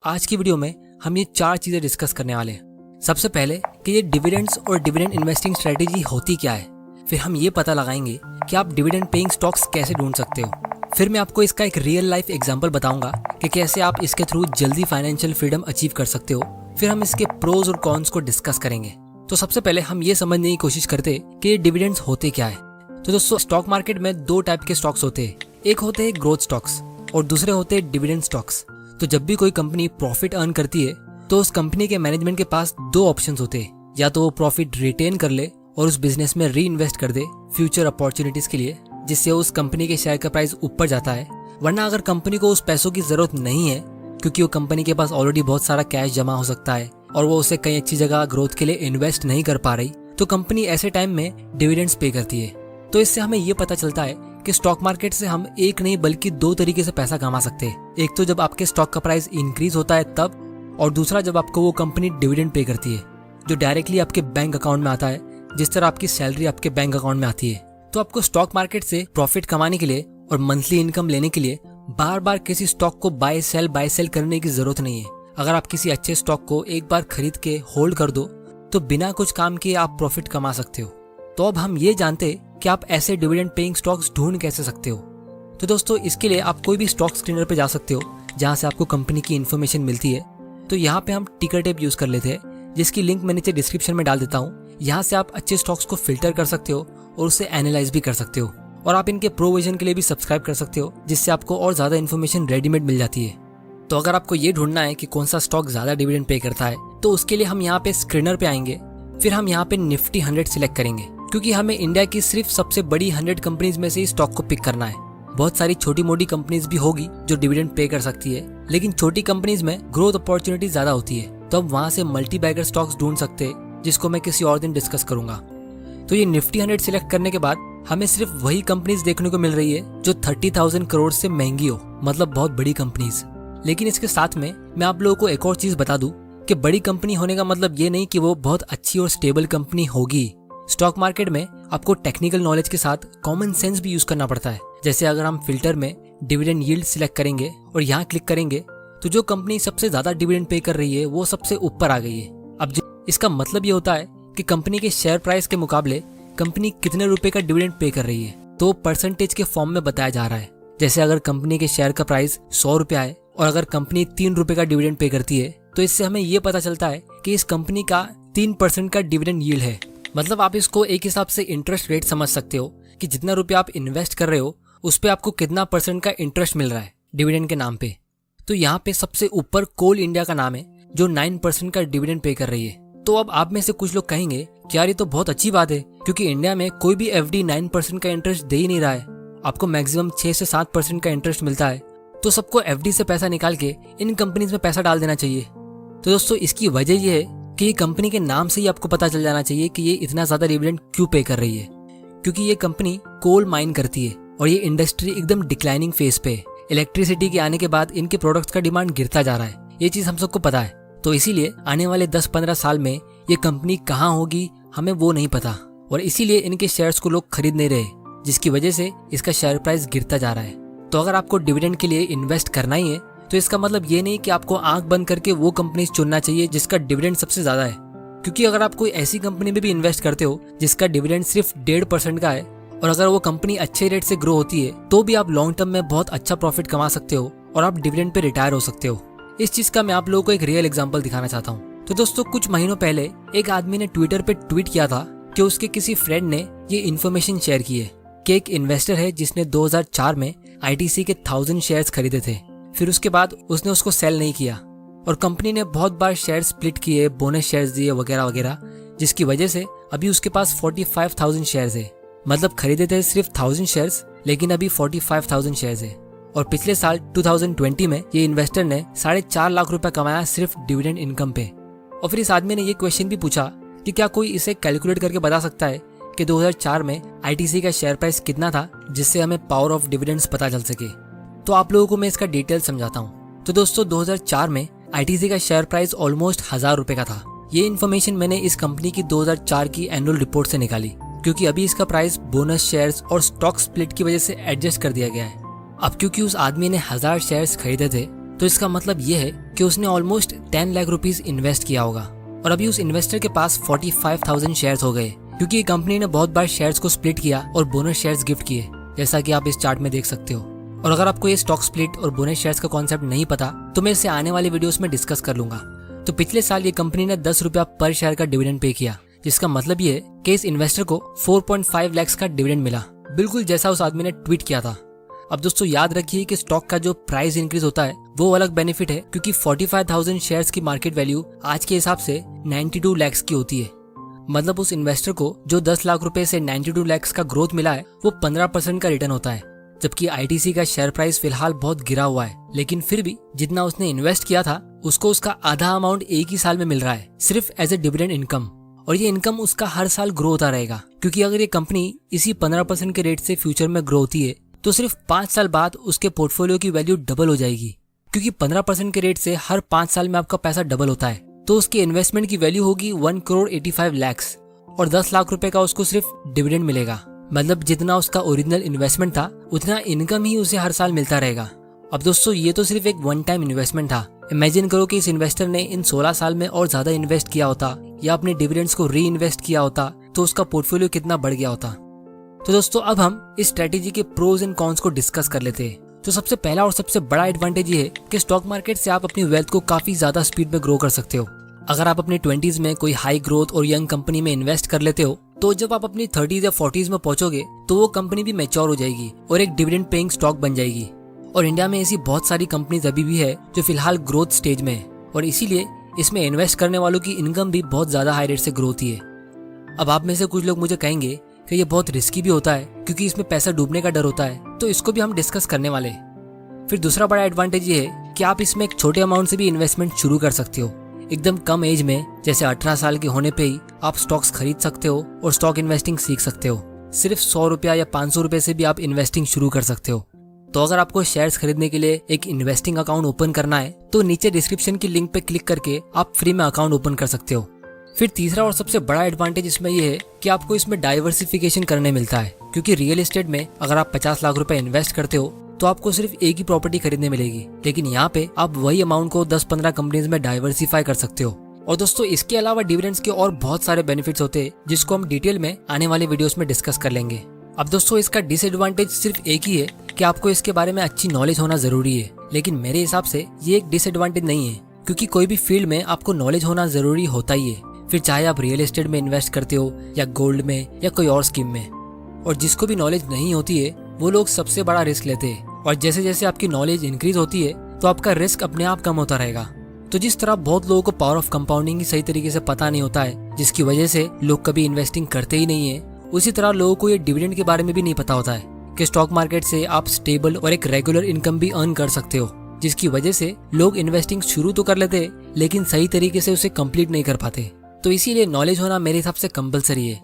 आज की वीडियो में हम ये 4 चीजें डिस्कस करने वाले हैं। सबसे पहले कि ये डिविडेंड्स और डिविडेंड इन्वेस्टिंग स्ट्रेटेजी होती क्या है। फिर हम ये पता लगाएंगे कि आप डिविडेंड पेइंग स्टॉक्स कैसे ढूंढ सकते हो। फिर मैं आपको इसका एक रियल लाइफ एग्जांपल बताऊंगा कि कैसे आप इसके थ्रू जल्दी फाइनेंशियल फ्रीडम अचीव कर सकते हो। फिर हम इसके प्रोज और कॉन्स को डिस्कस करेंगे। तो सबसे पहले हम ये समझने की कोशिश करते हैं कि ये डिविडेंड्स होते क्या है। तो दोस्तों, स्टॉक मार्केट में 2 टाइप के स्टॉक्स होते हैं। एक होते हैं ग्रोथ स्टॉक्स और दूसरे होते हैं डिविडेंड स्टॉक्स। तो जब भी कोई कंपनी प्रॉफिट अर्न करती है तो उस कंपनी के मैनेजमेंट के पास 2 ऑप्शंस होते हैं। या तो वो प्रॉफिट रिटेन कर ले और उस बिजनेस में री इन्वेस्ट कर दे फ्यूचर अपॉर्चुनिटीज के लिए, जिससे उस कंपनी के शेयर का प्राइस ऊपर जाता है। वरना अगर कंपनी को उस पैसों की जरूरत नहीं है, क्योंकि वो कंपनी के पास ऑलरेडी बहुत सारा कैश जमा हो सकता है और वो उसे कई अच्छी जगह ग्रोथ के लिए इन्वेस्ट नहीं कर पा रही, तो कंपनी ऐसे टाइम में डिविडेंड्स पे करती है। तो इससे हमें ये पता चलता है कि स्टॉक मार्केट से हम एक नहीं बल्कि 2 तरीके से पैसा कमा सकते हैं। एक तो जब आपके स्टॉक का प्राइस इंक्रीज होता है तब, और दूसरा जब आपको वो कंपनी डिविडेंड पे करती है जो डायरेक्टली आपके बैंक अकाउंट में आता है, जिस तरह आपकी सैलरी आपके बैंक अकाउंट में आती है। तो आपको स्टॉक मार्केट से प्रॉफिट कमाने के लिए और मंथली इनकम लेने के लिए बार बार किसी स्टॉक को बाय सेल करने की जरूरत नहीं है। अगर आप किसी अच्छे स्टॉक को एक बार खरीद के होल्ड कर दो तो बिना कुछ काम किए आप प्रॉफिट कमा सकते हो। तो अब हम ये जानते कि आप ऐसे डिविडेंड पेइंग स्टॉक्स ढूंढ कैसे सकते हो। तो दोस्तों, इसके लिए आप कोई भी स्टॉक स्क्रीनर पे जा सकते हो जहां से आपको कंपनी की इन्फॉर्मेशन मिलती है। तो यहाँ पे हम टिकर टेप यूज कर लेते हैं, जिसकी लिंक मैं नीचे डिस्क्रिप्शन में डाल देता हूँ। यहाँ से आप अच्छे स्टॉक्स को फिल्टर कर सकते हो और उसे एनालाइज भी कर सकते हो। और आप इनके प्रो वर्जन के लिए भी सब्सक्राइब कर सकते हो, जिससे आपको और ज्यादा इन्फॉर्मेशन रेडीमेड मिल जाती है। तो अगर आपको ये ढूंढना है कि कौन सा स्टॉक ज्यादा डिविडेंड पे करता है, तो उसके लिए हम यहाँ पे स्क्रीनर पे आएंगे। फिर हम यहाँ पे निफ्टी 100 सिलेक्ट करेंगे, क्योंकि हमें इंडिया की सिर्फ सबसे बड़ी 100 कंपनीज में से ही स्टॉक को पिक करना है। बहुत सारी छोटी मोटी कंपनीज भी होगी जो डिविडेंड पे कर सकती है, लेकिन छोटी कंपनीज में ग्रोथ अपॉर्चुनिटी ज्यादा होती है। तो अब वहां से मल्टी बैगर स्टॉक्स ढूंढ सकते हैं, जिसको मैं किसी और दिन डिस्कस करूंगा। तो ये निफ्टी 100 सिलेक्ट करने के बाद हमें सिर्फ वही कंपनीज देखने को मिल रही है जो 30,000 करोड़ से महंगी हो, मतलब बहुत बड़ी कंपनीज। लेकिन इसके साथ में मैं आप लोगों को एक और चीज बता दूं कि बड़ी कंपनी होने का मतलब ये नहीं कि वो बहुत अच्छी और स्टेबल कंपनी होगी। स्टॉक मार्केट में आपको टेक्निकल नॉलेज के साथ कॉमन सेंस भी यूज करना पड़ता है। जैसे अगर हम फिल्टर में डिविडेंड यील्ड सिलेक्ट करेंगे और यहाँ क्लिक करेंगे, तो जो कंपनी सबसे ज्यादा डिविडेंड पे कर रही है वो सबसे ऊपर आ गई है। अब इसका मतलब ये होता है कि कंपनी के शेयर प्राइस के मुकाबले कंपनी कितने रुपए का डिविडेंड पे कर रही है, तो परसेंटेज के फॉर्म में बताया जा रहा है। जैसे अगर कंपनी के शेयर का प्राइस 100 रुपया है और अगर कंपनी 3 रुपए का डिविडेंड पे करती है, तो इससे हमें ये पता चलता है कि इस कंपनी का 3% का डिविडेंड यील्ड है। मतलब आप इसको एक हिसाब से इंटरेस्ट रेट समझ सकते हो कि जितना रुपया आप इन्वेस्ट कर रहे हो उस पे आपको कितना % का इंटरेस्ट मिल रहा है डिविडेंड के नाम पे। तो यहाँ पे सबसे ऊपर कोल इंडिया का नाम है जो 9% का डिविडेंड पे कर रही है। तो अब आप में से कुछ लोग कहेंगे कि यार ये तो बहुत अच्छी बात है, क्योंकि इंडिया में कोई भी एफडी 9% का इंटरेस्ट दे ही नहीं रहा है। आपको मैक्सिमम 6 से 7% का इंटरेस्ट मिलता है। तो सबको एफडी से पैसा निकाल के इन कंपनीज में पैसा डाल देना चाहिए। तो दोस्तों, इसकी वजह ये है कि ये कंपनी के नाम से ही आपको पता चल जाना चाहिए कि ये इतना ज्यादा डिविडेंड क्यों पे कर रही है। क्योंकि ये कंपनी कोल माइन करती है और ये इंडस्ट्री एकदम डिक्लाइनिंग फेज पे है। इलेक्ट्रिसिटी के आने के बाद इनके प्रोडक्ट्स का डिमांड गिरता जा रहा है। ये चीज हम सबको पता है। तो इसीलिए आने वाले 10-15 साल में ये कंपनी कहाँ होगी हमें वो नहीं पता, और इसीलिए इनके शेयर्स को लोग खरीद नहीं रहे, जिसकी वजह से इसका शेयर प्राइस गिरता जा रहा है। तो अगर आपको डिविडेंड के लिए इन्वेस्ट करना ही है, तो इसका मतलब ये नहीं कि आपको आंख बंद करके वो कंपनी चुनना चाहिए जिसका डिविडेंड सबसे ज्यादा है। क्योंकि अगर आप कोई ऐसी कंपनी में भी इन्वेस्ट करते हो जिसका डिविडेंड सिर्फ 1.5% का है, और अगर वो कंपनी अच्छे रेट से ग्रो होती है, तो भी आप लॉन्ग टर्म में बहुत अच्छा प्रॉफिट कमा सकते हो और आप डिविडेंड पे रिटायर हो सकते हो। इस चीज का मैं आप लोगों को एक रियल एग्जांपल दिखाना चाहता हूँ। तो दोस्तों, कुछ महीनों पहले एक आदमी ने ट्विटर पे ट्वीट किया था कि उसके किसी फ्रेंड ने ये इन्फॉर्मेशन शेयर की है कि एक इन्वेस्टर है जिसने 2004 में आईटीसी के 1000 शेयर्स खरीदे थे। फिर उसके बाद उसने उसको सेल नहीं किया और कंपनी ने बहुत बार शेयर स्प्लिट किए, बोनस शेयर्स दिए वगैरह वगैरह, जिसकी वजह से अभी उसके पास 45,000 शेयर्स है। मतलब खरीदे थे सिर्फ 1000 शेयर्स, लेकिन अभी 45,000 शेयर्स है। और पिछले साल 2020 में ये इन्वेस्टर ने 4.5 लाख रुपया कमाया सिर्फ डिविडेंड इनकम पे। और फिर इस आदमी ने ये क्वेश्चन भी पूछा कि क्या कोई इसे कैलकुलेट करके बता सकता है कि 2004 में आईटीसी का शेयर प्राइस कितना था, जिससे हमें पावर ऑफ डिविडेंड्स पता चल सके। तो आप लोगों को मैं इसका डिटेल समझाता हूँ। तो दोस्तों, 2004 में आईटीसी का शेयर प्राइस ऑलमोस्ट 1000 रुपए का था। ये इन्फॉर्मेशन मैंने इस कंपनी की 2004 की एनुअल रिपोर्ट से निकाली, क्योंकि अभी इसका प्राइस बोनस शेयर्स और स्टॉक स्प्लिट की वजह से एडजस्ट कर दिया गया है। अब क्योंकि उस आदमी ने 1000 शेयर्स खरीदे थे, तो इसका मतलब ये है कि उसने ऑलमोस्ट 10 लाख रुपीस इन्वेस्ट किया होगा और अभी उस इन्वेस्टर के पास 45,000 शेयर्स हो गए, क्योंकि ये कंपनी ने बहुत बार शेयर्स को स्प्लिट किया और बोनस शेयर्स गिफ्ट किए, जैसा कि आप इस चार्ट में देख सकते हो। और अगर आपको ये स्टॉक स्प्लिट और बोनस शेयर्स का कॉन्सेप्ट नहीं पता तो मैं इसे आने वाले वीडियोस में डिस्कस कर लूंगा। तो पिछले साल ये कंपनी ने 10 रुपया पर शेयर का डिविडेंड पे किया, जिसका मतलब ये है कि इस इन्वेस्टर को 4.5 लाख का डिविडेंड मिला, बिल्कुल जैसा उस आदमी ने ट्वीट किया था। अब दोस्तों याद रखिए कि स्टॉक का जो प्राइस इंक्रीज होता है वो अलग बेनिफिट है, क्योंकि 45,000 शेयर्स की मार्केट वैल्यू आज के हिसाब से 92 लाख की होती है। मतलब उस इन्वेस्टर को जो 10 लाख रुपए से 92 लाख का ग्रोथ मिला है वो 15% का रिटर्न होता है, जबकि आईटीसी का शेयर प्राइस फिलहाल बहुत गिरा हुआ है, लेकिन फिर भी जितना उसने इन्वेस्ट किया था उसको उसका आधा अमाउंट एक ही साल में मिल रहा है, सिर्फ एज ए डिविडेंड इनकम। और ये इनकम उसका हर साल ग्रो होता रहेगा, क्योंकि अगर ये कंपनी इसी 15% के रेट से फ्यूचर में ग्रो होती है तो सिर्फ 5 साल बाद उसके पोर्टफोलियो की वैल्यू डबल हो जाएगी, क्योंकि 15% के रेट से हर 5 साल में आपका पैसा डबल होता है। तो उसके इन्वेस्टमेंट की वैल्यू होगी 1,85 लाख और 10 लाख रुपए का उसको सिर्फ डिविडेंड मिलेगा। मतलब जितना उसका ओरिजिनल इन्वेस्टमेंट था उतना इनकम ही उसे हर साल मिलता रहेगा। अब दोस्तों ये तो सिर्फ एक वन टाइम इन्वेस्टमेंट था। इमेजिन करो कि इस इन्वेस्टर ने इन 16 साल में और ज्यादा इन्वेस्ट किया होता या अपने डिविडेंड्स को री इन्वेस्ट किया होता तो उसका पोर्टफोलियो कितना बढ़ गया होता। तो दोस्तों अब हम इस स्ट्रेटेजी के प्रोज एंड कॉन्स को डिस्कस कर लेते हैं। तो सबसे पहला और सबसे बड़ा एडवांटेज ये है कि स्टॉक मार्केट से आप अपनी वेल्थ को काफी ज्यादा स्पीड में ग्रो कर सकते हो। अगर आप अपनी 20s में कोई हाई ग्रोथ और यंग कंपनी में इन्वेस्ट कर लेते हो तो जब आप अपनी 30s या 40s में पहुंचोगे तो वो कंपनी भी मैच्योर हो जाएगी और एक डिविडेंड पेइंग स्टॉक बन जाएगी। और इंडिया में ऐसी बहुत सारी कंपनीज अभी भी है जो फिलहाल ग्रोथ स्टेज में है और इसीलिए इसमें इन्वेस्ट करने वालों की इनकम भी बहुत ज्यादा हाई रेट से ग्रो होती है। अब आप में से कुछ लोग मुझे कहेंगे कि ये बहुत रिस्की भी होता है क्योंकि इसमें पैसा डूबने का डर होता है, तो इसको भी हम डिस्कस करने वाले हैं। फिर दूसरा बड़ा एडवांटेज ये है कि आप इसमें एक छोटे अमाउंट से भी इन्वेस्टमेंट शुरू कर सकते हो। एकदम कम एज में, जैसे 18 साल के होने पे ही आप स्टॉक्स खरीद सकते हो और स्टॉक इन्वेस्टिंग सीख सकते हो। सिर्फ 100 रुपया या 500 रुपए से भी आप इन्वेस्टिंग शुरू कर सकते हो। तो अगर आपको शेयर्स खरीदने के लिए एक इन्वेस्टिंग अकाउंट ओपन करना है तो नीचे डिस्क्रिप्शन की लिंक पे क्लिक करके आप फ्री में अकाउंट ओपन कर सकते हो। फिर तीसरा और सबसे बड़ा एडवांटेज इसमें यह है कि आपको इसमें डाइवर्सिफिकेशन करने मिलता है, क्योंकि रियल एस्टेट में अगर आप 50 लाख रुपए इन्वेस्ट करते हो तो आपको सिर्फ एक ही प्रॉपर्टी खरीदने मिलेगी, लेकिन यहाँ पे आप वही अमाउंट को 10-15 कंपनीज में डाइवर्सिफाई कर सकते हो। और दोस्तों इसके अलावा डिविडेंड्स के और बहुत सारे बेनिफिट्स होते हैं जिसको हम डिटेल में आने वाले वीडियोस में डिस्कस कर लेंगे। अब दोस्तों इसका डिसएडवांटेज सिर्फ एक ही है कि आपको इसके बारे में अच्छी नॉलेज होना जरूरी है, लेकिन मेरे हिसाब से ये एक डिसएडवांटेज नहीं है, क्योंकि कोई भी फील्ड में आपको नॉलेज होना जरूरी होता ही है। फिर चाहे आप रियल एस्टेट में इन्वेस्ट करते हो या गोल्ड में या कोई और स्कीम में। और जिसको भी नॉलेज नहीं होती है वो लोग सबसे बड़ा रिस्क लेते हैं, और जैसे जैसे आपकी नॉलेज इंक्रीज होती है तो आपका रिस्क अपने आप कम होता रहेगा। तो जिस तरह बहुत लोगों को पावर ऑफ कंपाउंडिंग की सही तरीके से पता नहीं होता है, जिसकी वजह से लोग कभी इन्वेस्टिंग करते ही नहीं है, उसी तरह लोगों को ये डिविडेंड के बारे में भी नहीं पता होता है कि स्टॉक मार्केट से आप स्टेबल और एक रेगुलर इनकम भी अर्न कर सकते हो, जिसकी वजह से लोग इन्वेस्टिंग शुरू तो कर लेते लेकिन सही तरीके से उसे कंप्लीट नहीं कर पाते। तो इसीलिए नॉलेज होना मेरे हिसाब से कंपलसरी है।